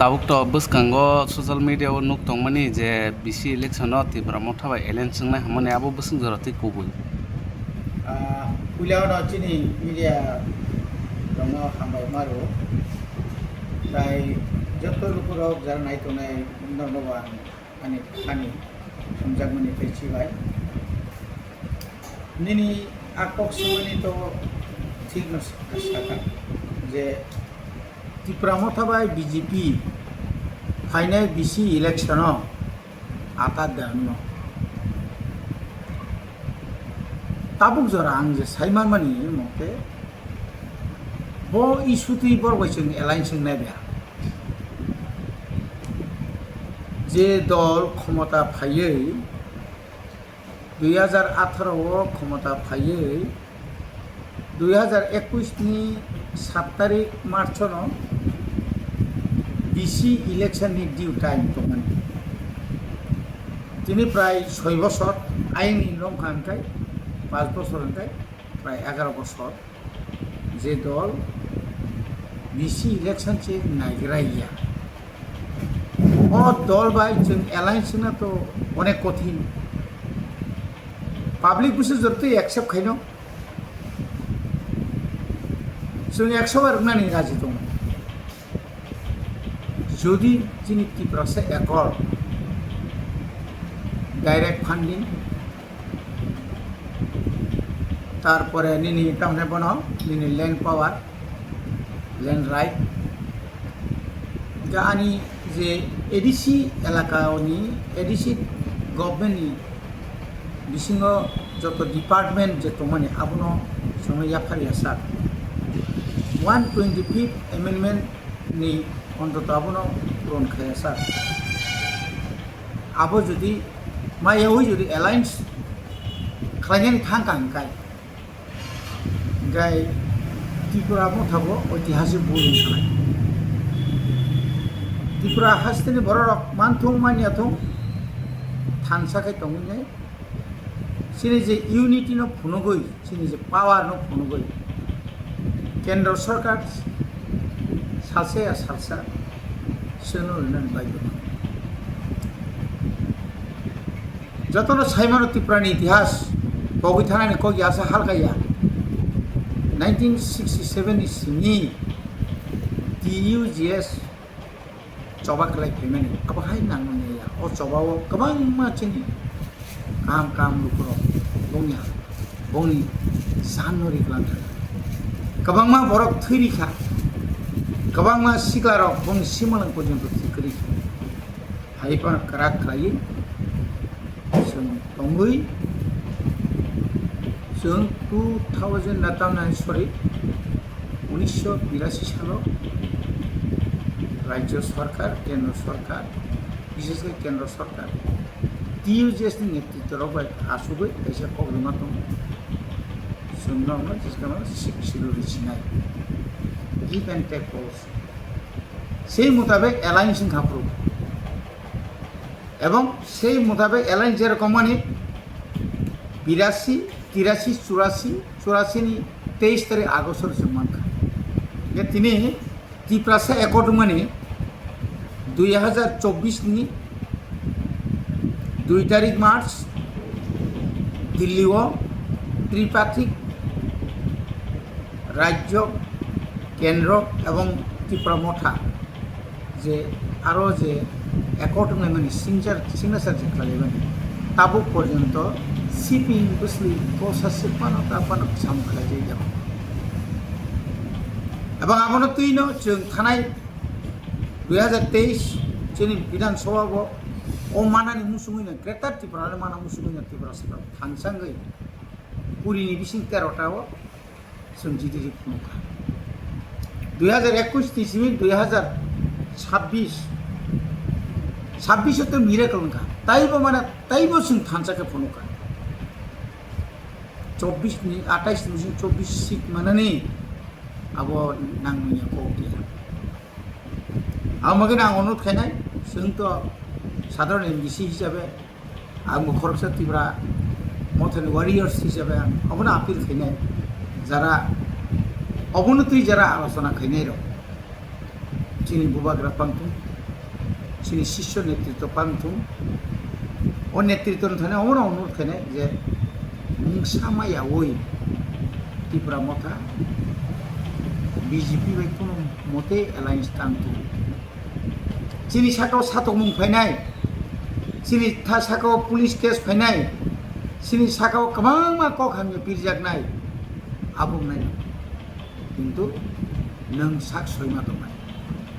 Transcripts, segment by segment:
tabuk to bwskango social media o nuk tongmani je bisi election o Tripura mothabai election nai hamani abo bwswngjora tei kubui puilao chini media dongno hambai maru tai joto lukurok jar nai tonai nondoban ani khani samjakmani teichibai nini akok sumani to ঠিক না সাকা যে ত্রিপুরা মথাবাই BJP final বিসি election আতা দেন তাবুক জরা আং যে সাইমান মানি মতে ব ইস্যুতি বরবাইসং এলাইন্সং নাইবে যে দল ক্ষমতা ফাইयै 2018 ক্ষমতা ফাইयै 2021 ni 7 tarik Marchono BC election ni due time to man tini pray 6 বছর আইনি লঙ্ঘনকাই 5 বছর অন্তাই প্রায় 11 বছর যে দল BC election চে নাইগ্রাইয়া ও দল বাই जों অ্যালায়েন্স না তো অনেক কঠিন পাবলিক বুঝে জরতে অ্যাকসেপ্ট খাইনো जों 100 बार नानि राजी दं যদি যিনি ত্রিপুরাসে একর ডাইরেক্ট ফান্ডিং তারপরে নিনি টাউনে বানাও নিনি ল্যান্ড পাওয়ার ল্যান্ড রাইট জানি যে এডিসি এলাকানি এডিসি গভর্নমেন্টনি বিসিঙ্গ যত ডিপার্টমেন্ট যে তোমানে আবনো সময় ইয়াফারিয়া সার 125th amendment ni অন্তত আবনো পূরণ খায় স্যার আবো যদি মায়াও যদি অ্যালায়েন্স খাইনেন থাকাঙ্কাই গাই ত্রিপুরা মথাবো ঐতিহাসিক বুলিং খায় ত্রিপুরা হাসতেনি বড় মানথং মানিয়াথং থানসাখাই তংনে সিনি যে ইউনিটি ন ফুনগই সিনি যে পাওয়ার ন ফুনগই কেন্দ্র সরকার সালসে সালসা সোনন বাইদ যতন সাইমান ত্রিপুরানি ইতিহাস বগি থানানি কগি আসা হালকাইয়া 1967 ni sini TUGS coba kelai pemeni apa hai nangnya ya o coba wo kabang ma chini kam lukuro bongni sanori klan kabangma borok thirikha kabangma siklarok bong simalang porjonto thikri haipan karak khlai जों tongui जों 1982 সালে রাজ্য সরকার কেন্দ্র সরকার বিশেষ করে কেন্দ্র সরকার টিউজিএস नि নেতৃত্ব রবাই আসুবে এসে প্রবলেমা দं जोंनावनो जिसकानो सिक्सिलु रिचिनाय गिव एंड टेक पलिसि সেই মোতাবেক অ্যালায়েন্স খাপ্রু এবং সেই মোতাবেক অ্যালায়েন্স যেরকম মানে 82 83 84 ni 23 তারিখ আগস্ট সম্মান খা যে তিনি ত্রিপুরাসে একট মানে 2024 ni 2 তারিখ মার্চ দিল্লিও ত্রিপাক্ষিক রাজ্য কেন্দ্র এবং ত্রিপুরা মঠা যে আরও যে একট মানে সিগনেচার যে খালাইবেন তাবুক পর্যন্ত সিপি বুঝলি প্রশাসে পানো সামখালাই যাই যাব এবং আমার তুইন जों थानाय 2023 जोंनि বিধানসভা ও মানানি মুসুমিনা গ্রেটার ত্রিপুরা মানা মুসুমিনা ত্রিপুরা সরকার থানসাঙ্গै পুরিনি বিसिं 13টাও सोमजिगिरि फुंखा 2021 থেকে 2026 তো মিরাকল খা তাইবো মানে তাইবো जों থানসাকে ফুনকা 24 ni 28 ni 24 সিট মানানি আবো নাংমিয়া কোটিয়া আমাকে না অনুরোধ খাইনাই जों তো সাধারণ এমবিসি হিসাবে আঙ্গ খরচা ত্রিপুরা মথন ওয়ারিয়ার্স হিসাবে অবনা আপিল খাইনাই যারা অবনতি যারা আলোচনা খাইনাই চিনি বুবাগ্রা পান্তু sini শিষ্য নেতৃত্ব পান্থুম ও নেতৃত্ব থানে অমন অনুরোধ খানে যে মুংসামায়া ওই ত্রিপুরা মথা বিজেপি বাই কোনো মতে alliance টানতু sini sakao satok mung fainai sini tha sakao police case fainai sini sakao kabang ma kok hamnya pirjaknai abung nai কিন্তু নং সাক সইমা দং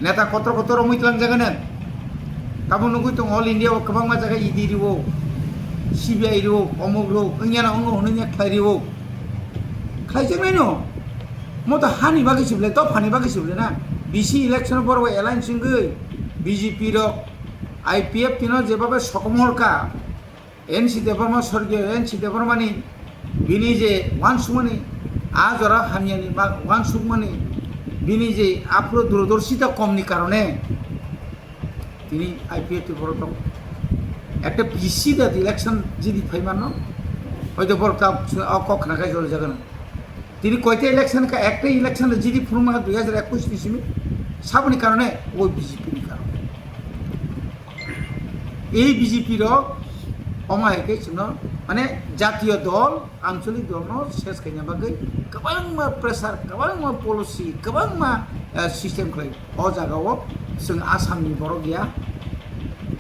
নেতা কত কত রমিতলাং জাগানেন কাবো নগুই তো অল ইন্ডিয়া কবাং মা জায়গা ইডি রিবো সিবিআই রিবো অমুক রো অঞ্জানা অঙ্গ হনুনিয়া খাই রিবো খাইছে নাই নো মতো হানি বাকি সিবলে তো ফানি বাকি সিবলে না বিসি ইলেকশন পর এলায়েন্স সিংগই বিজেপি র আইপিএফ তিন যেভাবে সকমরকা এনসি দেবর্মা স্বর্গীয় এনসি দেবর্মানি বিনি যে ওয়ানসুমানি আজ ওরা হামিয়ানি বা ওয়ানসুকমানি বিনি যে আফ্র দূরদর্শিতা কমনি কারণে তিনি আইপিএফ বড় একটা বিসি দাদি ইলেকশন যদি ফাইমানো হয়তো বড় কখনা খাই চলে যাবে না তিনি কয়টা ইলেকশন একটা ইলেকশন যদি ফুরমা 2021 নিছিমি সাবনি কারণে ওই বিজেপির কারণে এই বিজেপির অমায়কে মানে জাতীয় দল আঞ্চলিক দল শেষ খাইনা বাকি গোबां প্রেসার गोबां পলিসি गोबां সিস্টেম খাই অ জায়গাও जों आसामनि बर' गैया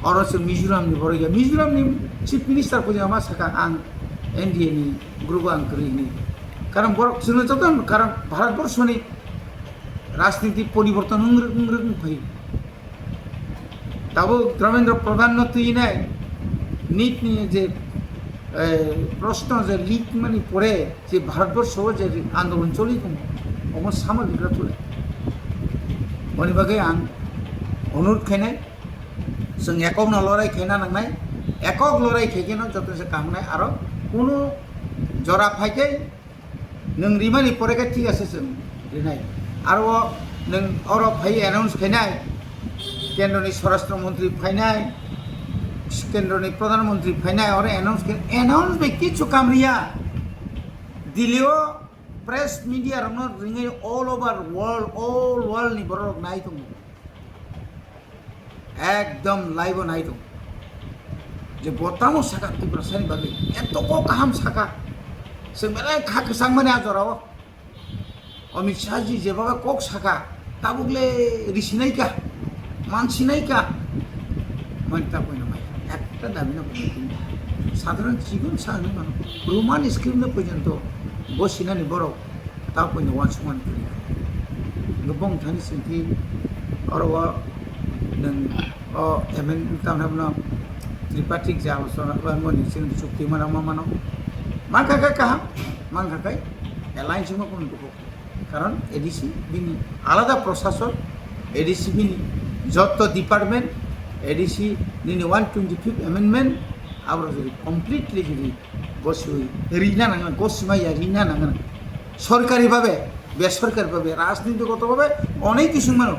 और जों मिजोरामनि बर' गैया मिजोरामनि चिफ मिनिस्टारखौ जों मा साखा आं एनडिएनि ग्रुप आं करिनि कारण बर' जोंनो जतन कारण भारतबर्षनि राजनीति परिवर्तन रोखोम फैयो दाबो धर्मेन्द्र प्रधान तुइनाय नीटनि जे प्रश्न जे लिक माने पड़े जे भारतबर्षआव जे आंदोलन चलि दं अमो सामलिकरा तुले बनि बागै आं अनुरोध खायनाय जों एকক लड़ाई खायना नांनाय एকক लड़ाई खायकेनो जतसे कामनाय आरो कोनो जरा फाइके नों रिमानि परेगा ठीक आछे जों रिनाय आरो नों और फाइ एनाउन्स खायनाय केन्द्रनि स्वराष्ट्र मंत्री फाइनाय केन्द्रनि प्रधानमंत्री फाइनाय और एनाउन्स बे किछु काम रिया दिल्लीओ प्रेस मीडिया रनो रिंगे ऑल ओवर वर्ल्ड नि बरक नाय दं एकदम लाइव नाय दं जे बतामो साका तिब्रासानि बागै एत को काम साका जों मेला खाक सांमाने आजराव अमित शाह जी जेबागा कोक साका ताबुगले रिसिनायका मानसिनायका मानता पयना माय একটা দাবি না সাধারণ জীবন সাহায্য মানে রোমান স্ক্রিপ্ট পর্যন্ত বসিনানি বড় তা পয়না ওয়ান সমান করি গোবং থানি সিনকি অরওয়া नों एमएन तामना त्रिपाठिक जे आलोचना बा मनि सिं चुक्ति माना मानो मानखाखा काहा मानखाखाय एलायन्स में कोन दुखो कारण एडीसी बिनि आलादा प्रशासन एडीसी बिनि जत डिपार्टमेंट एडीसी निनि 125 अमेंडमेंट आब्रो जदि कमप्लिटली जदि बसुई रिना नांगना गसिमाया रिना नांगना सरकारी भावे बेसरकारी भावे राजनीतिगत भावे अनेक किछु मानो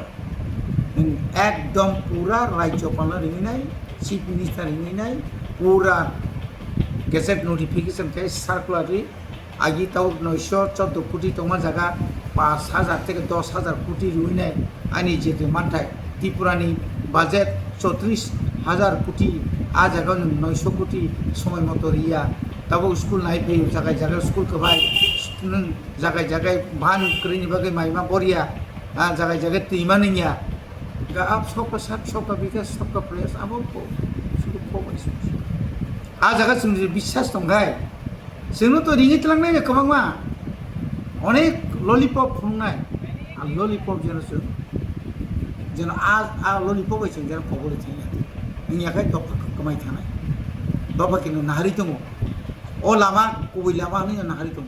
एकदम पूरा राज्यपाल रिंगिनाय चीफ मिनिस्टार रिंगिनाय पूरा गेजेट नोटिफिकेशन के सार्कुलारि आगे ताव 914 कोटी तमा जगह 5000 থেকে 10000 कोटी रुइनाय आनी जेते मानथाय त्रिपुरानि बाजेट 34000 कोटी आ जगह 900 कोटी समय मतो रिया ताबो स्कूल नाय फैयो जगह जगह स्कूल कबाय जगह जगह भान करिनि बागै माइमा बरिया जगह जगह तिमानिया आप सबका साथ सबका विकास सबका प्रयास अब आ जगह जों विश्वास दंखाय जोंनो तो रिङै तलांनाय गोबांमा अनेक ललिपप खुंनाय आ ललिपप जेन आ ललिपप जों जेन पगले थायो नोंनि आखाय दफा कमाय थानाय दफा किनु नाहारि दङ अ लामा गुबै लामा होनो नाहारि दङ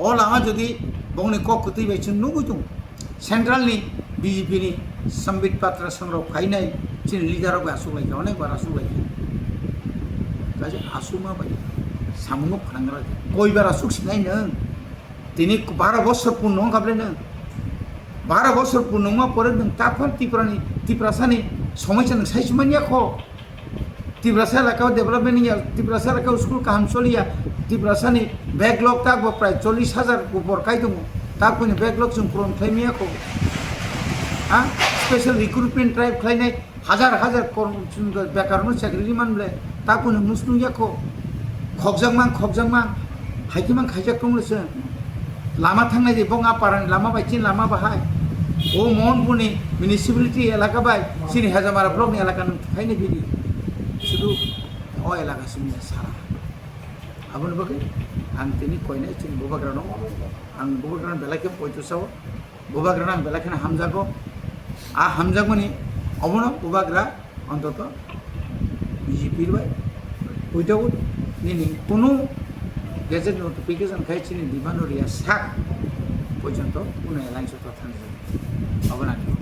अ लामा जुदि बंनि कक कतैबाय जों नुगै दं सेन्ट्रेलनि बिजेपिनि संबित पात्र संग्रह फाइनाय चिन लिडार को आसुक लायखा अनेक बार आसुक लायखा गाजे आसुमा बाय सामुंग फांग्रा कय बार आसुक सिनाय नों दिनै 12 বছর पूर्ण गाबले नों 12 বছর पूर्ण मा परे नों ताफार तिप्रासानि समस्या नों साइसमानिया ख तिप्रासा लाकाव डेभलपमेन्ट या तिप्रासा लाकाव स्कुल काम चलिया तिप्रासानि बैकलॉग ताक प्राय 40000 ऊपर काय दङ ताक पनि बैकलॉग जों पूर्ण खायमिया ख स्पेशल रिक्रुटमेंट ड्राइव खालायनाय हाजार हाजार बेकारनो साख्रि मानले ताकुनो मुसनुयाखौ खगजांमां हाइकिमां खायजाक दंलसो लामा थांनाय जे बंगा पारान लामा बायथिं लामा बाहाय ओ मोहनपुरनि मिउनिसिपालिटी एलाका बाय सिनि हाजामारा ब्लकनि एलाकानि थाखायनो बिदि शुधु अ एलाकासिम सारा आबुन बगे आं तिनि कयनाय चिन बुबाग्रानो आं बुबाग्रान बेलाके पयतुसाव बुबाग्रान आं बेलाके हामजागो आ हामजागोनि अबनो बुबाग्रा अन्तत बीजेपी बाय उइदाउट निनि कोनो गेजेट नोटिफिकेशन खायचिनि डिमान्ड रिया साक पर्यन्त कोनो एलायन्स थांजायो अबनानि